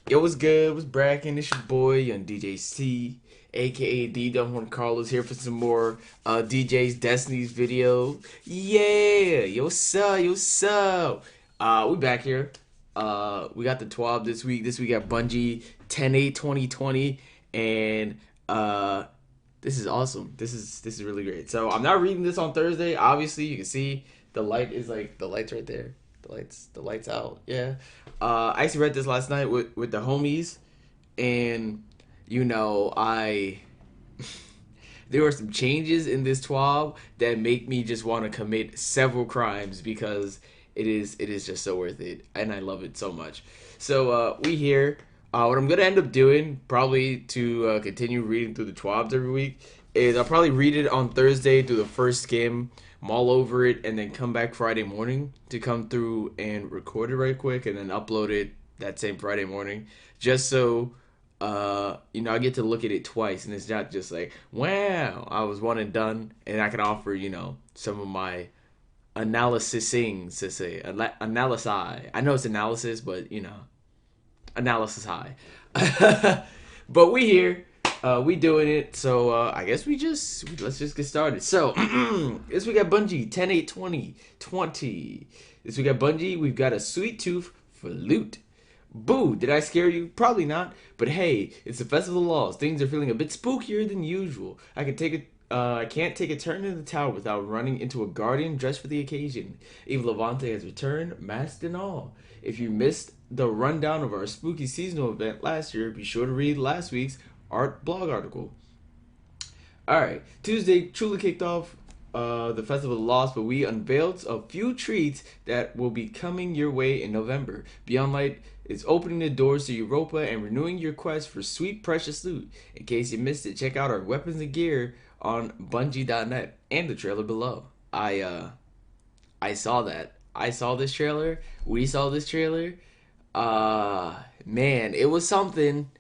Yo, what's good? What's brackin'? It's your boy, Young DJ C, aka D Juan Carlos, here for some more DJ's Destiny's video. Yeah, yo, what's up? Yo, what's up? We back here. We got the TWAB this week. This week got Bungie 10/8/2020, and this is awesome. This is really great. So I'm not reading this on Thursday. Obviously, you can see the light is like the light's right there. The lights out. Yeah. I actually read this last night with the homies, and I there were some changes in this TWAB that make me just want to commit several crimes because it is just so worth it, and I love it so much. So we here. What I'm gonna end up doing, probably to continue reading through the TWABs every week, is I'll probably read it on Thursday through the first skim, mull over it, and then come back Friday morning to come through and record it right quick, and then upload it that same Friday morning, just so I get to look at it twice, and it's not just like, wow, I was one and done, and I can offer, some of my analysising to say, analysis. I know it's analysis, but analysis high. But we here, we doing it. So I guess let's just get started. So this we got Bungie 10/8/2020. This we got Bungie. We've got a sweet tooth for loot. Boo! Did I scare you? Probably not. But hey, it's the Festival of Laws. Things are feeling a bit spookier than usual. I can't take a turn in the tower without running into a guardian dressed for the occasion. Eva Levante has returned, masked and all. If you missed the rundown of our spooky seasonal event last year, be sure to read last week's art blog article. Alright, Tuesday truly kicked off the Festival of Lost, but we unveiled a few treats that will be coming your way in November. Beyond Light is opening the doors to Europa and renewing your quest for sweet, precious loot. In case you missed it, check out our weapons and gear on Bungie.net and the trailer below. I saw that. I saw this trailer. We saw this trailer. Man, it was something.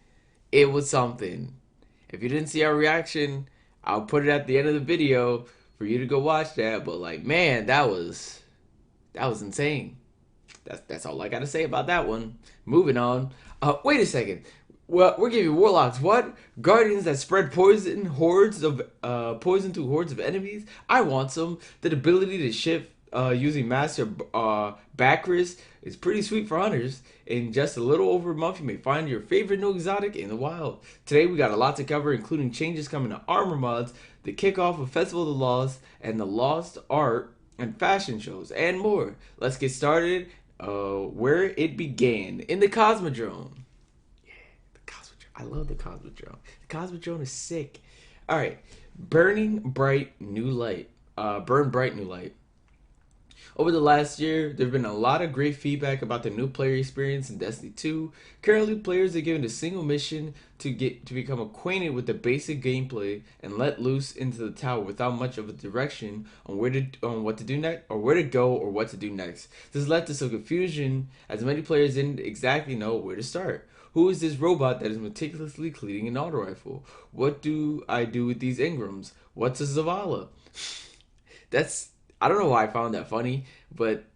It was something. If you didn't see our reaction, I'll put it at the end of the video for you to go watch that. But like, man, that was insane. That's all I gotta say about that one. Moving on. Wait a second. Well, we're giving warlocks what? Guardians that spread poison to hordes of enemies. I want some. The ability to shift using Master Bacchus is pretty sweet for hunters. In just a little over a month, you may find your favorite new exotic in the wild. Today, we got a lot to cover, including changes coming to armor mods, the kickoff of Festival of the Lost, and the Lost art and fashion shows, and more. Let's get started where it began in the Cosmodrome. The Cosmodrome. I love the Cosmodrome. The Cosmodrome is sick. All right, burning bright new light. Burn bright new light. Over the last year, there have been a lot of great feedback about the new player experience in Destiny 2. Currently, players are given a single mission to become acquainted with the basic gameplay and let loose into the tower without much of a direction on what to do next, or where to go, or what to do next. This led to some confusion as many players didn't exactly know where to start. Who is this robot that is meticulously cleaning an auto rifle? What do I do with these Ingrams? What's a Zavala? That's I don't know why I found that funny, but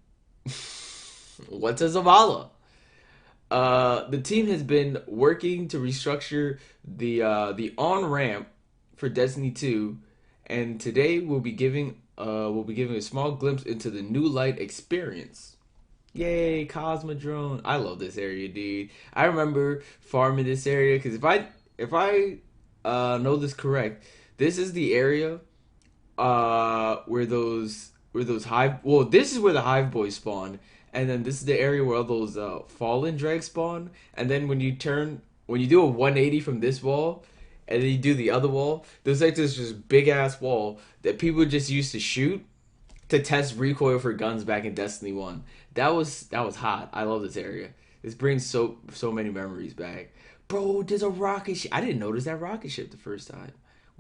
what's a Zavala? The team has been working to restructure the on ramp for Destiny 2, and today we'll be giving a small glimpse into the new light experience. Yay, Cosmodrome! I love this area, dude. I remember farming this area because if I know this correct, this is the area where those hive this is where the hive boys spawn, and then this is the area where all those fallen dregs spawn, and then when you do a 180 from this wall and then you do the other wall, there's like this just big ass wall that people just used to shoot to test recoil for guns back in Destiny 1. That was hot. I love this area. This brings so many memories back. Bro, there's a rocket ship. I didn't notice that rocket ship the first time.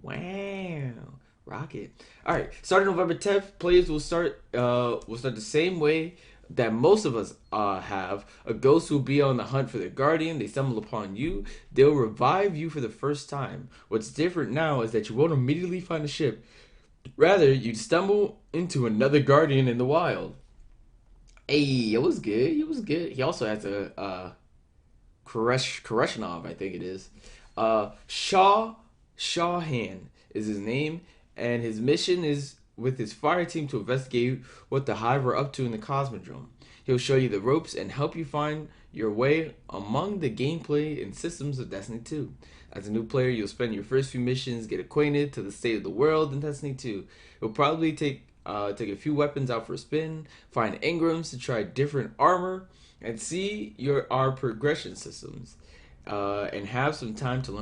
Wow. Rocket. All right. Starting November 10th, players will start the same way that most of us have. A ghost will be on the hunt for their guardian. They stumble upon you. They'll revive you for the first time. What's different now is that you won't immediately find a ship. Rather, you'd stumble into another guardian in the wild. Hey, it was good. It was good. He also has a Koreshnov, I think it is. Shawhan is his name, and his mission is with his fire team to investigate what the Hive are up to in the Cosmodrome. He'll show you the ropes and help you find your way among the gameplay and systems of Destiny 2. As a new player, you'll spend your first few missions get acquainted to the state of the world in Destiny 2. You'll probably take a few weapons out for a spin, find engrams to try different armor, and see our progression systems. And have some time to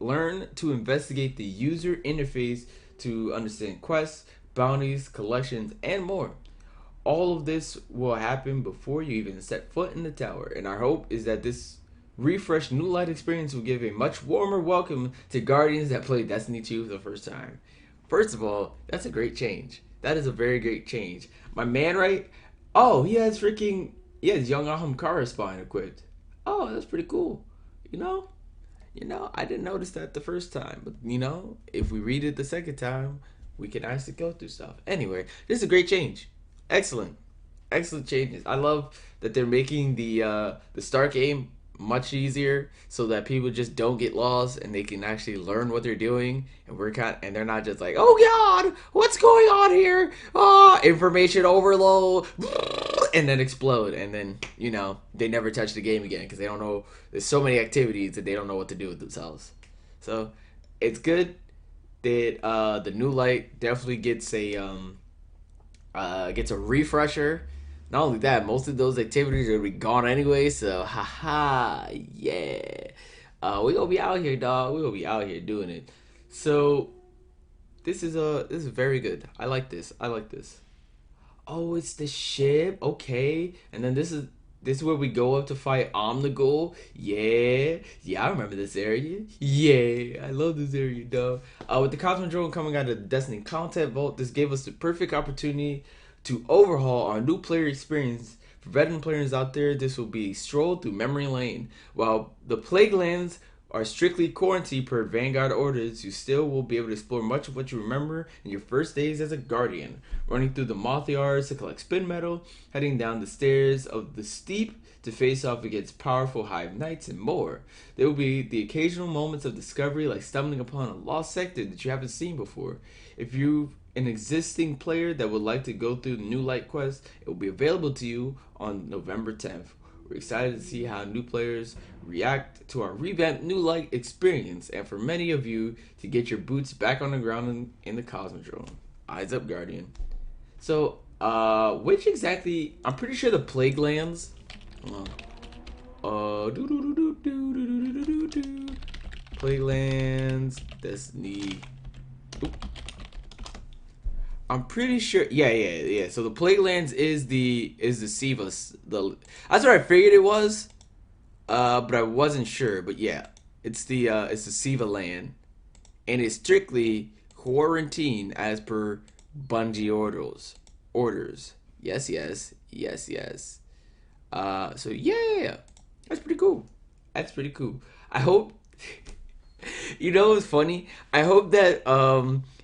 learn to investigate the user interface to understand quests, bounties, collections, and more. All of this will happen before you even set foot in the tower, and our hope is that this refreshed new light experience will give a much warmer welcome to Guardians that play Destiny 2 for the first time. First of all, that's a great change. That is a very great change. My man, right? Oh, he has young Ahamkara spine equipped. Oh, that's pretty cool. You know, I didn't notice that the first time, but if we read it the second time, we can actually go through stuff. Anyway, this is a great change. Excellent changes. I love that they're making the start game much easier so that people just don't get lost and they can actually learn what they're doing, and they're not just like, oh god, what's going on here? Information overload, and then explode, and then they never touch the game again because they don't know. There's so many activities that they don't know what to do with themselves. So it's good that the new light definitely gets a refresher. Not only that, most of those activities are gonna be gone anyway. So haha, yeah. We gonna be out here, dog. We gonna be out here doing it. So this is very good. I like this. Oh, it's the ship. Okay, and then this is where we go up to fight Omnigul. Yeah, I remember this area. Yeah, I love this area, dog. With the Cosmodrome coming out of the Destiny content vault, this gave us the perfect opportunity to overhaul our new player experience. For veteran players out there, this will be a stroll through memory lane. While the Plague Lands are strictly quarantined per Vanguard orders, you still will be able to explore much of what you remember in your first days as a Guardian. Running through the Moth Yards to collect spin metal, heading down the stairs of the Steep to face off against powerful Hive Knights, and more. There will be the occasional moments of discovery, like stumbling upon a lost sector that you haven't seen before. If you're an existing player that would like to go through the new light quest, it will be available to you on November 10th. We're excited to see how new players react to our revamped new light experience, and for many of you to get your boots back on the ground in the Cosmodrome. Eyes up, Guardian. So, which exactly? I'm pretty sure the Plague Lands. Plague Lands, Destiny. Oop. I'm pretty sure. Yeah. So the Plague Lands is the Siva. That's what I figured it was. But I wasn't sure. But yeah, it's the Siva land, and it's strictly quarantine as per Bungie orders. Yes. So yeah, that's pretty cool. I hope. What's funny? I hope that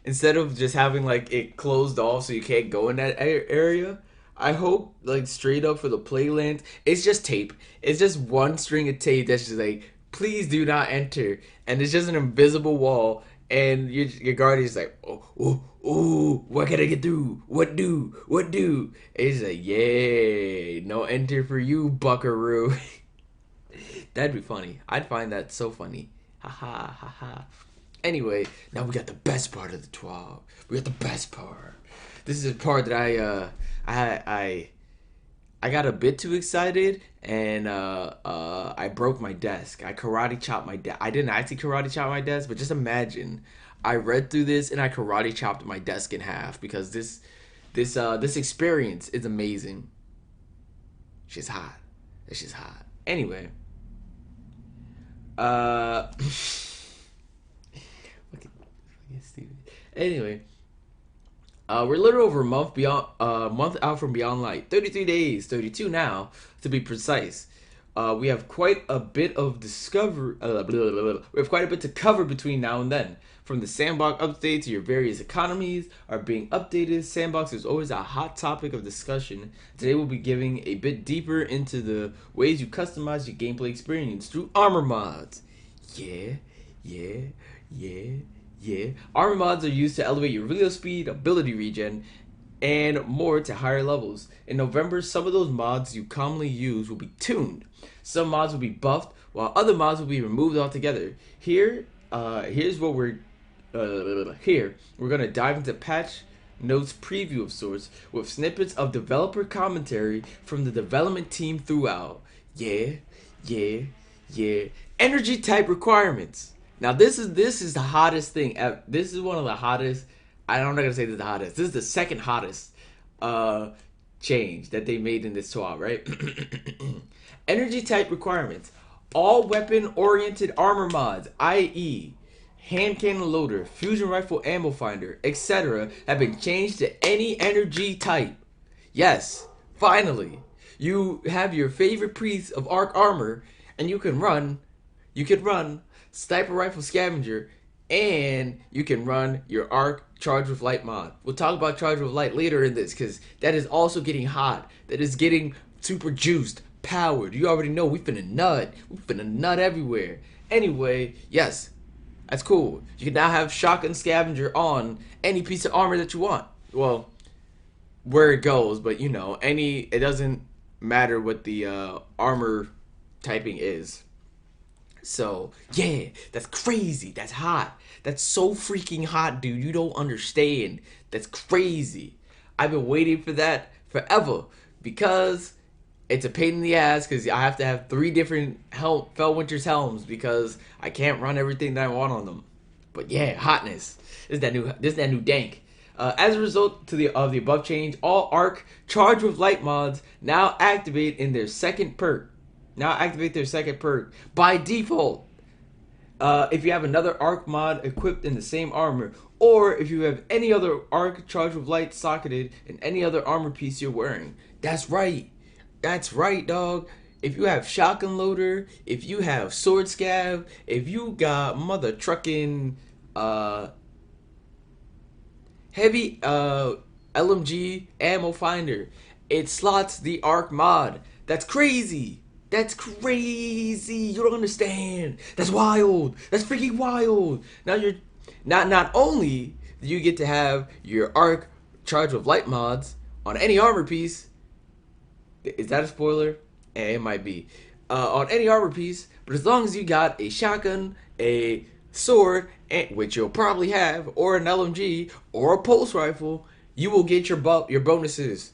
instead of just having like it closed off so you can't go in that area, I hope like straight up for the Playland, it's just tape. It's just one string of tape that's just like, please do not enter, and it's just an invisible wall, and your guardian's like, oh, what can I get through? What do? And it's like, yay, no enter for you, buckaroo. That'd be funny. I'd find that so funny. Ha. Anyway, now we got the best part of the TWAB. We got the best part. This is the part that I got a bit too excited, and I broke my desk. I karate chopped my desk. I didn't actually karate chop my desk, but just imagine I read through this and I karate chopped my desk in half because this experience is amazing. She's hot. Anyway. Anyway, we're a little over a month out from Beyond Light. 33 days, 32 now to be precise. we have quite a bit of discover. We have quite a bit to cover between now and then. From the sandbox update to your various economies are being updated, sandbox is always a hot topic of discussion. Today we'll be giving a bit deeper into the ways you customize your gameplay experience through armor mods. Yeah. Armor mods are used to elevate your reload speed, ability regen, and more to higher levels. In November, some of those mods you commonly use will be tuned. Some mods will be buffed, while other mods will be removed altogether. Here's what we're gonna dive into patch notes preview of sorts with snippets of developer commentary from the development team throughout. Energy type requirements. Now this is the hottest thing. This is one of the hottest. I'm not gonna say this is the hottest. This is the second hottest change that they made in this TWAB, right? Energy type requirements. All weapon oriented armor mods, i.e. hand cannon loader, fusion rifle ammo finder, etc. have been changed to any energy type. Yes, finally, you have your favorite piece of arc armor, and you can run sniper rifle scavenger, and you can run your arc charge with light mod. We'll talk about charge with light later in this, because that is also getting hot. That is getting super juiced, powered. You already know we finna nut everywhere. Anyway, yes. That's cool. You can now have shotgun scavenger on any piece of armor that you want. Well, where it goes, but you know, it doesn't matter what the armor typing is. So, yeah, that's crazy. That's hot. That's so freaking hot, dude. You don't understand. That's crazy. I've been waiting for that forever because it's a pain in the ass because I have to have 3 different Fellwinter's helms because I can't run everything that I want on them. But yeah, hotness. This is that new dank. As a result of the above change, all arc charged with light mods now activate their second perk. By default. If you have another arc mod equipped in the same armor, or if you have any other arc charged with light socketed in any other armor piece you're wearing. That's right, dog. If you have shotgun loader, if you have sword scav, if you got mother trucking heavy LMG ammo finder, it slots the arc mod. That's crazy. You don't understand. That's wild. That's freaking wild. Now you're not only do you get to have your arc charged with light mods on any armor piece. Is that a spoiler? It might be. On any armor piece, but as long as you got a shotgun, a sword, which you'll probably have, or an LMG, or a pulse rifle, you will get your bonuses.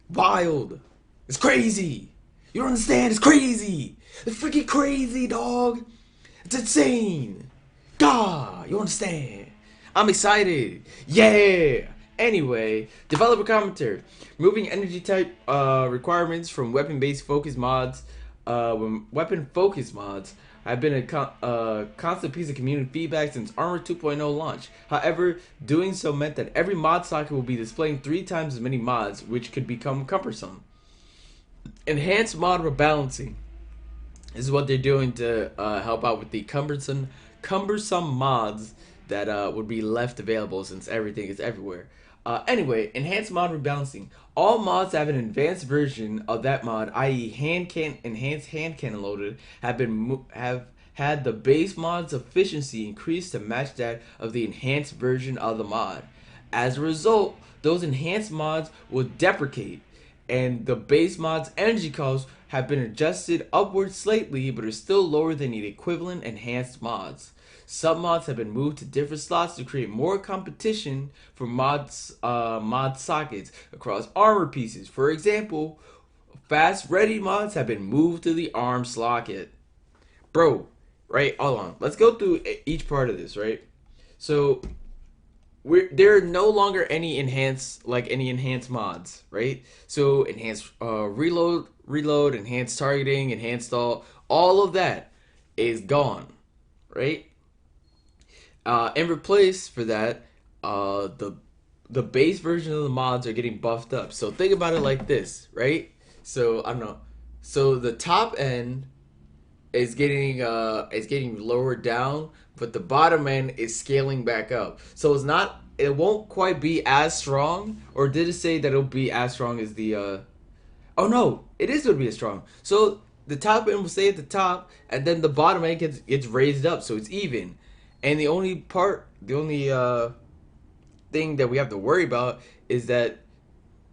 Wild. It's crazy. You don't understand? It's crazy. It's freaking crazy, dog. It's insane. God, you understand? I'm excited. Yeah. Anyway, developer commentary. Removing energy type requirements from weapon-based focus mods. When weapon focus mods have been a constant piece of community feedback since Armor 2.0 launch. However, doing so meant that every mod socket will be displaying 3 times as many mods, which could become cumbersome. Enhanced mod rebalancing. This is what they're doing to help out with the cumbersome mods that would be left available since everything is everywhere. Anyway, enhanced mod rebalancing. All mods that have an advanced version of that mod, i.e. enhanced hand cannon loaded, have had the base mod's efficiency increased to match that of the enhanced version of the mod. As a result, those enhanced mods will deprecate, and the base mod's energy costs have been adjusted upward slightly, but are still lower than the equivalent enhanced mods. Some mods have been moved to different slots to create more competition for mod sockets across armor pieces. For example, fast ready mods have been moved to the arm socket. Bro, right? Hold on. Let's go through each part of this, right? So there are no longer any enhanced mods, right? So enhanced reload, enhanced targeting, enhanced all of that is gone, right? And replace for that, the base version of the mods are getting buffed up. So think about it like this, right? So I don't know. So the top end is getting lowered down, but the bottom end is scaling back up. So it won't quite be as strong, or did it say that it'll be as strong as the oh no, it is gonna be as strong. So the top end will stay at the top, and then the bottom end gets raised up, so it's even. And the only thing that we have to worry about is that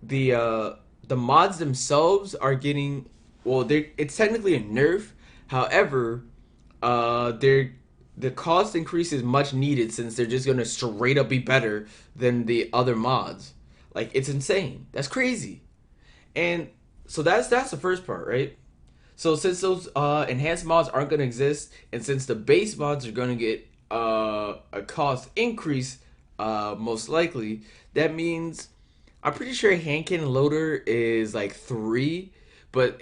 the uh the mods themselves are getting, well, they it's technically a nerf. However, they're the cost increase is much needed since they're just gonna straight up be better than the other mods. Like, it's insane. That's crazy. And so that's the first part, right? So since those enhanced mods aren't gonna exist, and since the base mods are gonna get a cost increase, most likely, that means I'm pretty sure hand cannon loader is like 3, but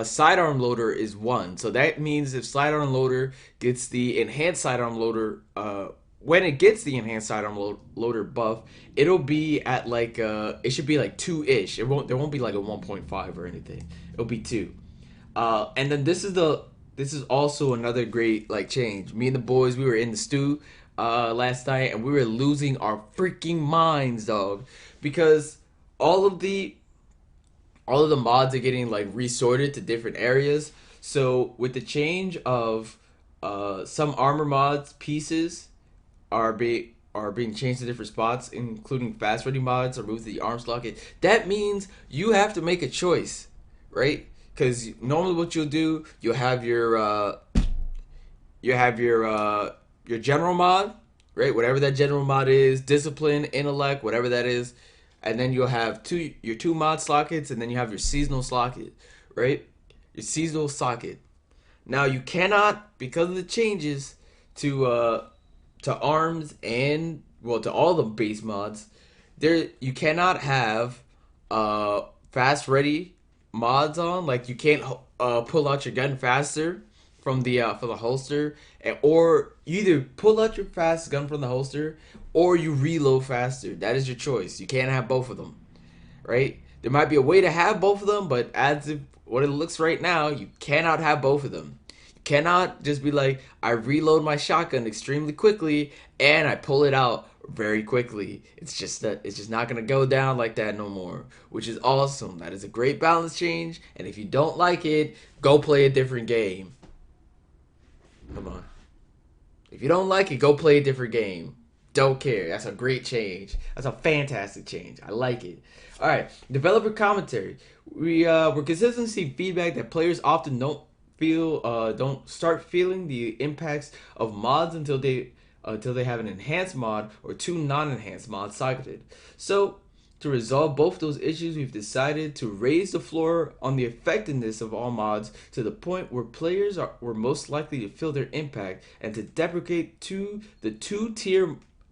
sidearm loader is 1. So that means if sidearm loader gets the enhanced sidearm loader, when it gets the enhanced sidearm loader buff, it'll be at like it should be like 2-ish. There won't be like a 1.5 or anything. It'll be 2. And then this is also another great like change. Me and the boys, we were in the stew last night, and we were losing our freaking minds, dog, because all of the all of the mods are getting like resorted to different areas. So with the change of some armor mods pieces are being changed to different spots, including fast ready mods, remove the arm socket. That means you have to make a choice, right? Because normally what you'll do, you have your general mod, right? Whatever that general mod is, discipline, intellect, whatever that is, and then you'll have your two mod sockets, and then you have your seasonal socket, right? Your seasonal socket. Now you cannot, because of the changes to arms and, well, to all the base mods, there you cannot have fast ready mods on. Like, you can't pull out your gun faster from the holster, or you either pull out your fast gun from the holster or you reload faster. That is your choice. You can't have both of them, right? There might be a way to have both of them, but as of what it looks right now, you cannot have both of them. You cannot just be like, I reload my shotgun extremely quickly and I pull it out very quickly. It's just not gonna go down like that no more, which is awesome. That is a great balance change, and if you don't like it, go play a different game. Come on. If you don't like it, go play a different game. Don't care. That's a great change. That's a fantastic change. I like it. All right, developer commentary. We're consistently seeing feedback that players often don't start feeling the impacts of mods until they have an enhanced mod or two non-enhanced mods socketed. So to resolve both those issues, we've decided to raise the floor on the effectiveness of all mods to the point where were most likely to feel their impact, and to deprecate the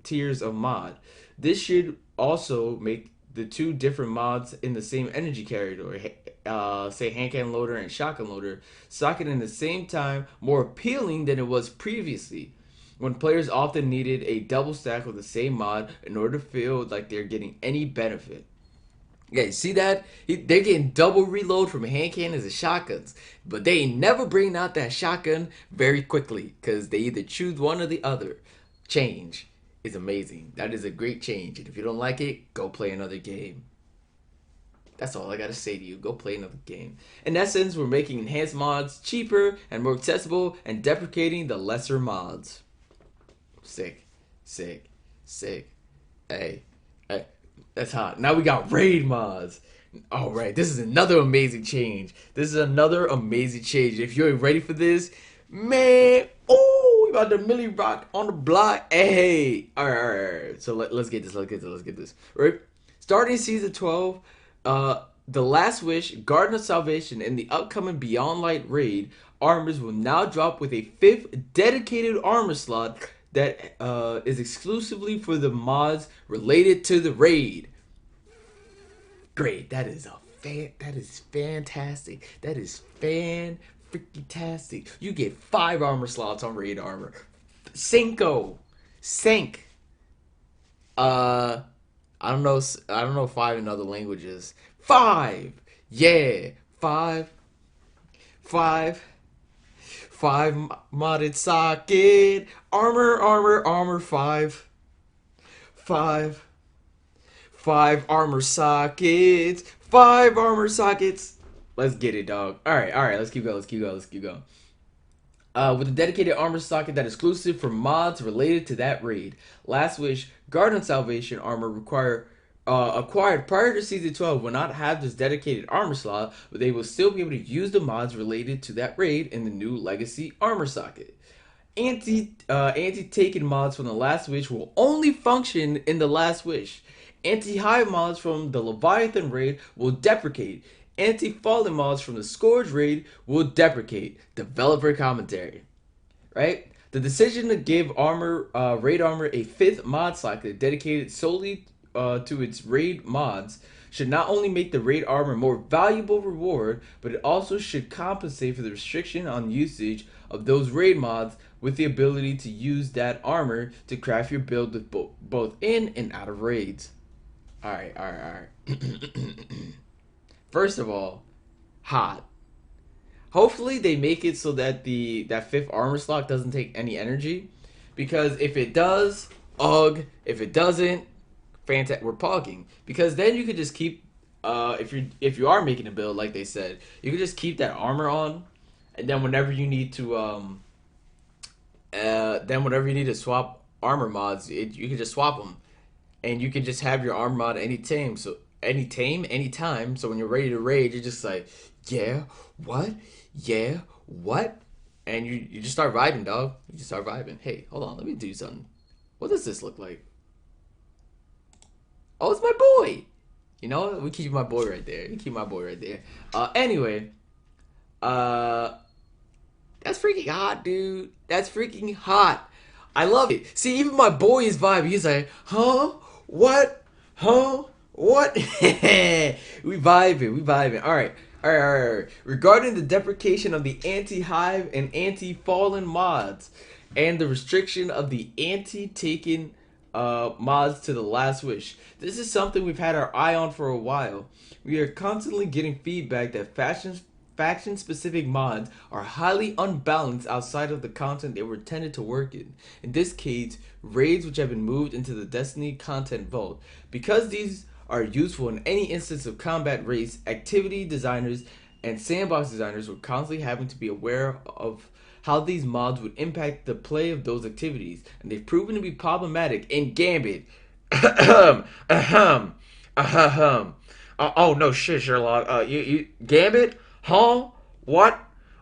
tiers of mod. This should also make the two different mods in the same energy carrier, say hand cannon loader and shotgun loader, socket in the same time, more appealing than it was previously, when players often needed a double stack of the same mod in order to feel like they're getting any benefit. Yeah, you see that? They're getting double reload from hand cannons and shotguns, but they ain't never bring out that shotgun very quickly because they either choose one or the other. Change is amazing. That is a great change, and if you don't like it, go play another game. That's all I gotta say to you. Go play another game. In essence, we're making enhanced mods cheaper and more accessible, and deprecating the lesser mods. Sick, sick, sick. Hey, hey, that's hot. Now we got raid mods. All right, this is another amazing change. This is another amazing change. If you're ready for this, man, oh, we about to Millie Rock on the block. Hey, all right, all right, all right. So let's get this. Let's get this. Right, starting season 12. The Last Wish, Garden of Salvation, and the upcoming Beyond Light raid armors will now drop with a 5th dedicated armor slot that is exclusively for the mods related to the raid. Great, that is fantastic. That is fan freaking tastic. You get 5 armor slots on raid armor. Cinco, Cinq. I don't know 5 in other languages. 5, yeah, 5. 5. 5 modded socket. Armor 5. 5. 5 armor sockets. 5 armor sockets. Let's get it, dog. Alright, let's keep going. With a dedicated armor socket that is exclusive for mods related to that raid. Last Wish, Guard and Salvation armor acquired prior to Season 12 will not have this dedicated armor slot, but they will still be able to use the mods related to that raid in the new Legacy armor socket. Anti-taken mods from the Last Wish will only function in the Last Wish. Anti-hive mods from the Leviathan raid will deprecate. Anti-fallen mods from the Scourge raid will deprecate. Developer commentary. Right? The decision to give raid armor a 5th mod socket dedicated solely to its raid mods should not only make the raid armor more valuable reward, but it also should compensate for the restriction on usage of those raid mods with the ability to use that armor to craft your build with both in and out of raids. Alright. First of all, hot. Hopefully they make it so that that 5th armor slot doesn't take any energy, because if it does, ugh. If it doesn't, fantastic. We're pogging, because then you could just keep if you are making a build like they said, you could just keep that armor on, and then whenever you need to swap armor mods, you can just swap them, and you can just have your armor mod anytime. So when you're ready to raid, you're just like, yeah, what? And you just start vibing, dog. You just start vibing. Hey, hold on, let me do something. What does this look like? Oh, it's my boy. You know what? We keep my boy right there. Anyway, that's freaking hot, dude. That's freaking hot. I love it. See, even my boy is vibing. He's like, huh? What? Huh? What? we vibing. All right. Regarding the deprecation of the anti-hive and anti-fallen mods, and the restriction of the anti-taken mods to the Last Wish, this is something we've had our eye on for a while. We are constantly getting feedback that faction-specific mods are highly unbalanced outside of the content they were intended to work in. In this case, raids which have been moved into the Destiny content vault. Because these are useful in any instance of combat race, activity designers and sandbox designers were constantly having to be aware of how these mods would impact the play of those activities, and they've proven to be problematic in Gambit. Oh no shit, Sherlock. You Gambit? Huh? What?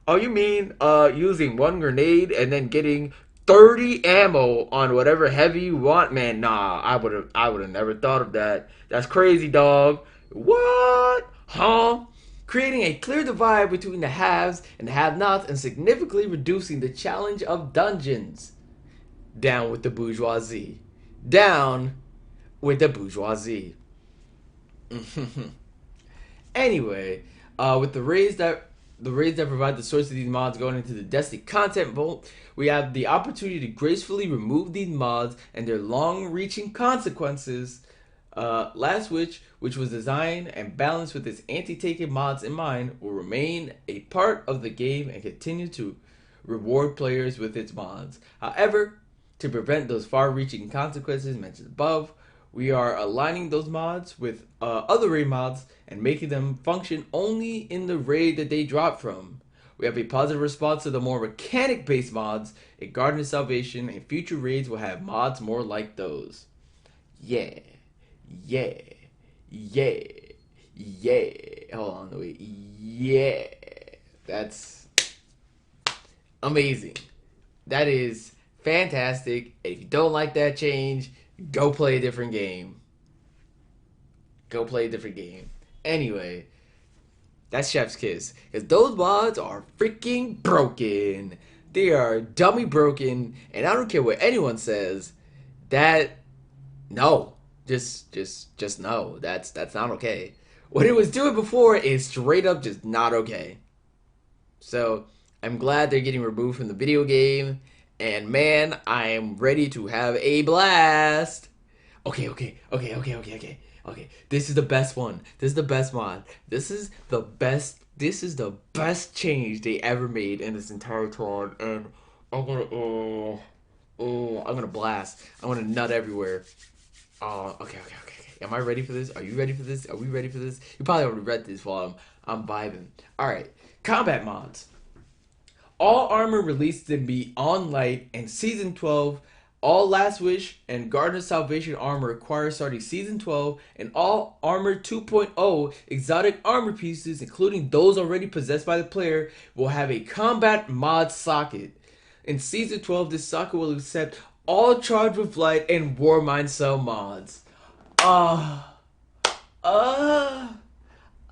Oh, you mean using 1 grenade and then getting 30 ammo on whatever heavy you want? Man, nah, I would have never thought of that. That's crazy, dog. What? Huh? Creating a clear divide between the haves and the have-nots, and significantly reducing the challenge of dungeons. Down with the bourgeoisie. Down with the bourgeoisie. Anyway, with the raids that provide the source of these mods going into the Destiny content vault, we have the opportunity to gracefully remove these mods and their long-reaching consequences. Last Wish, which was designed and balanced with its anti-taken mods in mind, will remain a part of the game and continue to reward players with its mods. However, to prevent those far-reaching consequences mentioned above, we are aligning those mods with other raid mods and making them function only in the raid that they drop from. We have a positive response to the more mechanic-based mods. A Garden of Salvation and future raids will have mods more like those. Yeah. Hold on, wait. Yeah. That's amazing. That is fantastic. If you don't like that change, go play a different game. Anyway, that's Chef's Kiss. Because those mods are freaking broken. They are dummy broken. And I don't care what anyone says. No. Just no. That's not okay. What it was doing before is straight up just not okay. So, I'm glad they're getting removed from the video game. And man, I am ready to have a blast. Okay. Okay, this is the best one. This is the best mod. This is the best. This is the best change they ever made in this entire TWAB, and I'm gonna I'm gonna blast. I'm gonna nut everywhere. Oh, okay. Am I ready for this? Are you ready for this? Are we ready for this? You probably already read this while I'm vibing. All right, combat mods. All armor released in Beyond Light and Season 12. All Last Wish and Garden of Salvation armor acquired starting Season 12, and all Armor 2.0 exotic armor pieces, including those already possessed by the player, will have a combat mod socket. In Season 12, this socket will accept all Charged with Light and War Mind Cell mods. Uh, uh,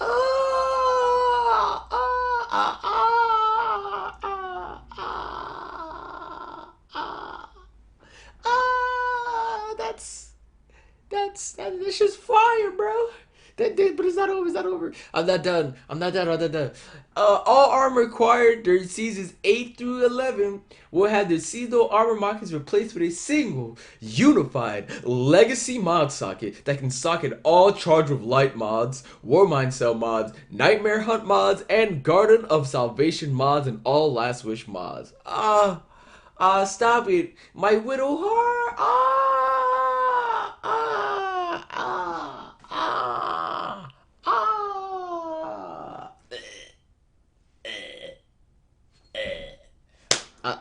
uh, uh, uh, that's just fire, bro. But it's not over. It's not over. I'm not done. I'm not done. I'm not done. All armor acquired during seasons 8 through 11 will have their seasonal armor markings replaced with a single, unified legacy mod socket that can socket all Charge with Light mods, Warmind Cell mods, Nightmare Hunt mods, and Garden of Salvation mods, and all Last Wish mods. Stop it. My Widow Heart.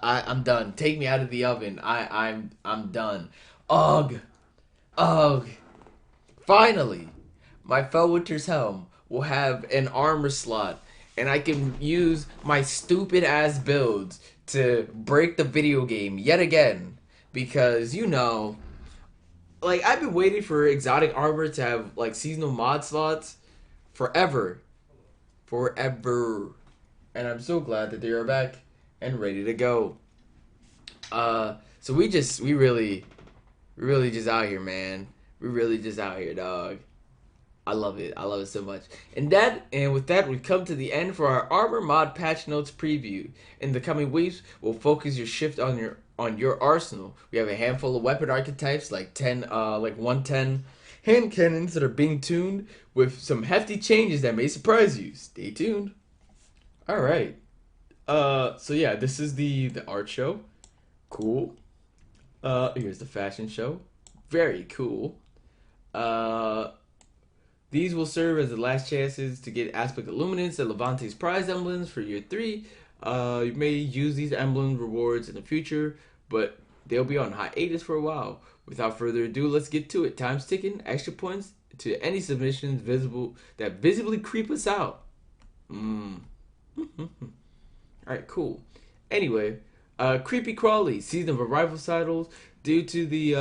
I'm done. Take me out of the oven. I'm done. Ugh. Ugh. Finally, my Fellwinter's helm will have an armor slot, and I can use my stupid ass builds to break the video game yet again. Because, like, I've been waiting for exotic armor to have, like, seasonal mod slots forever. Forever. And I'm so glad that they are back and ready to go. So we really just out here, man. We really just out here, dog. I love it. I love it so much. And with that, we've come to the end for our Armor Mod Patch Notes preview. In the coming weeks, we'll focus your shift on your arsenal. We have a handful of weapon archetypes, like 110 hand cannons that are being tuned with some hefty changes that may surprise you. Stay tuned. All right. So yeah, this is the art show. Cool. Here's the fashion show. Very cool. These will serve as the last chances to get Aspect Illuminance and Levante's prize emblems for year 3. You may use these emblem rewards in the future, but they'll be on hiatus for a while. Without further ado, let's get to it. Time's ticking. Extra points to any submissions visibly creep us out. Alright, cool. Anyway, Creepy Crawly, Season of Arrival titles, due to the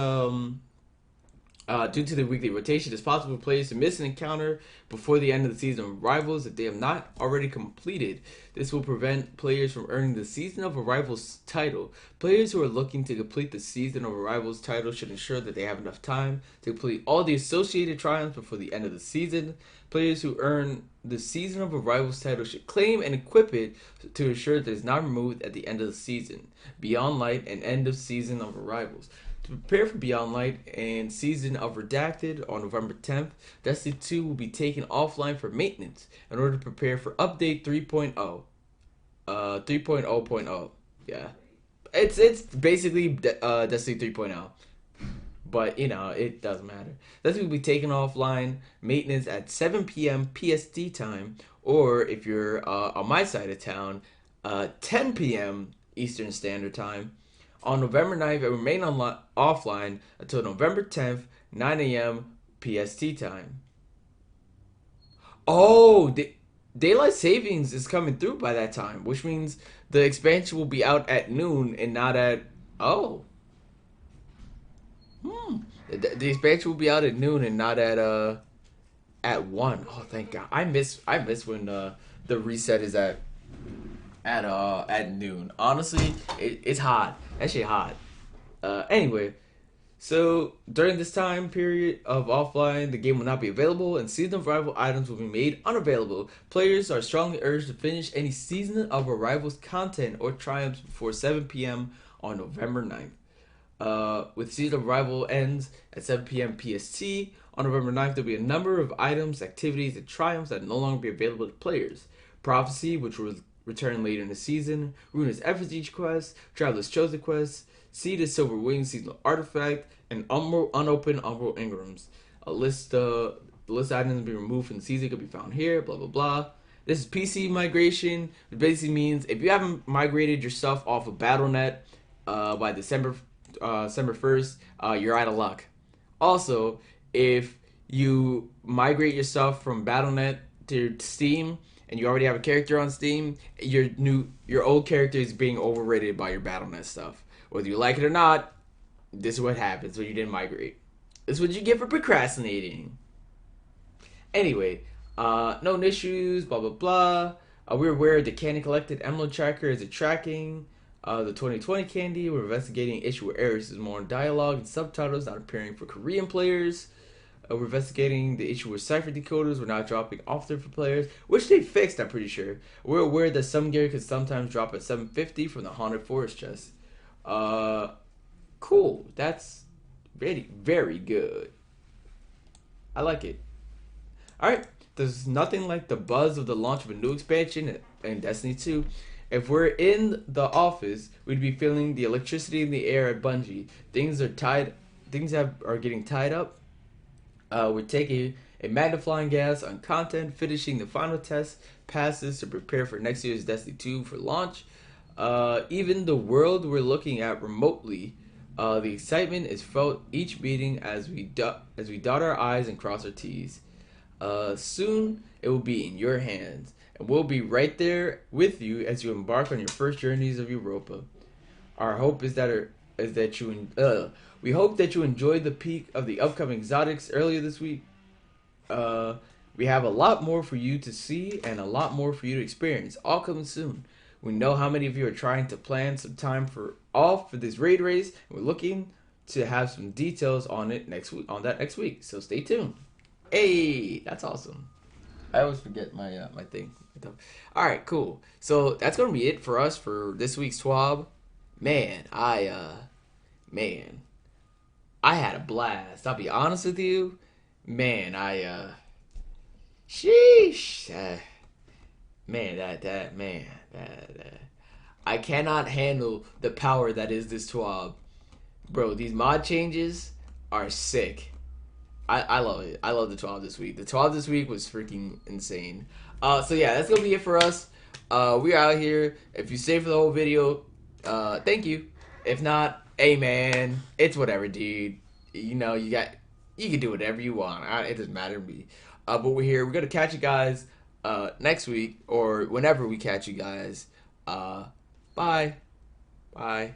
weekly rotation, it's possible for players to miss an encounter before the end of the Season of Arrivals if they have not already completed. This will prevent players from earning the Season of Arrivals title. Players who are looking to complete the Season of Arrivals title should ensure that they have enough time to complete all the associated triumphs before the end of the season. Players who earn the Season of Arrivals title should claim and equip it to ensure that it is not removed at the end of the season. Beyond Light and End of Season of Arrivals. To prepare for Beyond Light and Season of Redacted on November 10th, Destiny 2 will be taken offline for maintenance in order to prepare for Update 3.0. 3.0.0. Yeah. It's basically Destiny 3.0. But, it doesn't matter. Destiny will be taken offline maintenance at 7 p.m. PST time, or if you're on my side of town, 10 p.m. Eastern Standard Time. On November 9th, it will remain offline until November 10th, 9 a.m. PST time. Oh, Daylight Savings is coming through by that time, which means the expansion will be out at noon and not at... Oh. The expansion will be out at noon and not at 1. Oh, thank God. I miss when the reset is at noon. Honestly, it's hot. That shit hot. Anyway, so during this time period of offline, the game will not be available, and Season of Arrival items will be made unavailable. Players are strongly urged to finish any Season of Arrival's content or triumphs before 7 p.m. on November 9th. With season arrival ends at 7 p.m. PST. On November 9th, there'll be a number of items, activities, and triumphs that will no longer be available to players. Prophecy, which will return later in the season. Runa's Effigy quest, Traveler's Chosen quest, Seed of Silver Wings seasonal artifact, and unopened Umbral Ingrams. A list the list of items to be removed from the season could be found here. Blah blah blah. This is PC migration, which basically means if you haven't migrated yourself off of BattleNet by December 1st, you're out of luck. Also, if you migrate yourself from BattleNet to Steam and you already have a character on Steam, your old character is being overrated by your BattleNet stuff. Whether you like it or not, this is what happens when you didn't migrate. This is what you get for procrastinating. Anyway, known issues, blah blah blah. We're aware the candy collected emerald tracker is a tracking the 2020 candy. We're investigating issue errors. There's more dialogue and subtitles not appearing for Korean players. We're investigating the issue with cipher decoders. We're not dropping often for players, which they fixed, I'm pretty sure. We're aware that some gear can sometimes drop at 750 from the Haunted Forest chest. Cool. That's very, very good. I like it. Alright. There's nothing like the buzz of the launch of a new expansion in Destiny 2. If we're in the office, we'd be feeling the electricity in the air at Bungie. Things are getting tied up. We're taking a magnifying gas on content, finishing the final test passes to prepare for next year's Destiny 2 for launch. Even the world we're looking at remotely, the excitement is felt each meeting as we dot our I's and cross our T's. Soon it will be in your hands, and we'll be right there with you as you embark on your first journeys of Europa. Our hope we hope that you enjoyed the peak of the upcoming exotics earlier this week. We have a lot more for you to see and a lot more for you to experience, all coming soon. We know how many of you are trying to plan some time off for this raid race, and we're looking to have some details on it next week. So stay tuned. Hey, that's awesome. I always forget my my thing. All right, cool. So that's gonna be it for us for this week's TWAB. Man, I had a blast. I'll be honest with you, man. Sheesh, man, that I cannot handle the power that is this TWAB, bro. These mod changes are sick. I love it. I love the 12 this week. The 12 this week was freaking insane. So yeah, that's gonna be it for us. We're out here. If you stay for the whole video, thank you. If not, hey man, it's whatever, dude. You know, you can do whatever you want. It doesn't matter to me. But we're here. We're gonna catch you guys next week or whenever we catch you guys. Bye. Bye.